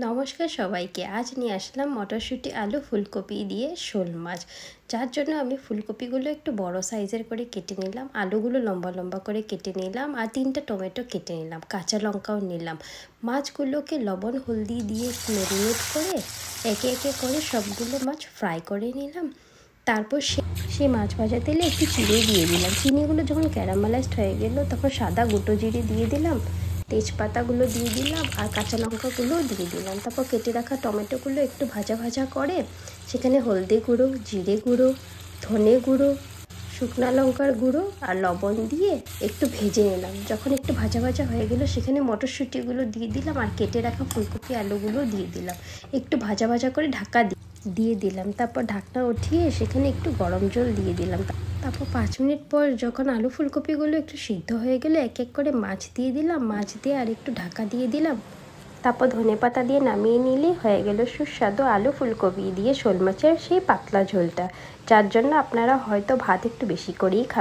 নমস্কার সবাইকে। আজ নিয়ে আসলাম মটরশুঁটি আলু ফুলকপি দিয়ে শোল মাছ। যার জন্য আমি ফুলকপিগুলো একটু বড় সাইজের করে কেটে নিলাম, আলুগুলো লম্বা লম্বা করে কেটে নিলাম, আর 3টা টমেটো কেটে নিলাম, কাঁচা লঙ্কাও নিলাম। মাছগুলোকে লবণ হলদি দিয়ে ম্যারিনেট করে একে একে করে সবগুলো মাছ ফ্রাই করে নিলাম। তারপর সেই মাছ ভাজা তেলে একটু চিনি দিয়ে দিলাম। চিনিগুলো যখন ক্যারামেলাইজড হয়ে গেল তখন সাদা গোটো জিরে দিয়ে দিলাম, তেজপাতাগুলো দিয়ে দিলাম, আর কাঁচা লঙ্কাগুলোও দিয়ে দিলাম। তারপর কেটে রাখা টমেটোগুলো একটু ভাজা ভাজা করে সেখানে হলদি গুঁড়ো, জিরে গুঁড়ো, ধনে গুঁড়ো, শুকনো লঙ্কার গুঁড়ো আর লবণ দিয়ে একটু ভেজে নিলাম। যখন একটু ভাজা ভাজা হয়ে গেল সেখানে মটরশুঁটিগুলো দিয়ে দিলাম আর কেটে রাখা ফুলকপি আলুগুলো দিয়ে দিলাম। একটু ভাজা ভাজা করে ঢাকা দিয়ে দিলাম। তারপর ঢাকনা উঠিয়ে সেখানে একটু গরম জল দিয়ে দিলাম। তারপর 5 মিনিট পর যখন আলু ফুলকপিগুলো একটু সিদ্ধ হয়ে গেলে এক এক করে মাছ দিয়ে দিলাম, মাছ দিয়ে আর একটু ঢাকা দিয়ে দিলাম। তারপর ধনেপাতা দিয়ে নামিয়ে নিলেই হয়ে গেল সুস্বাদু আলু ফুলকপি দিয়ে শোল মাছের সেই পাতলা ঝোলটা, যার জন্য আপনারা হয়তো ভাত একটু বেশি করেই খাবেন।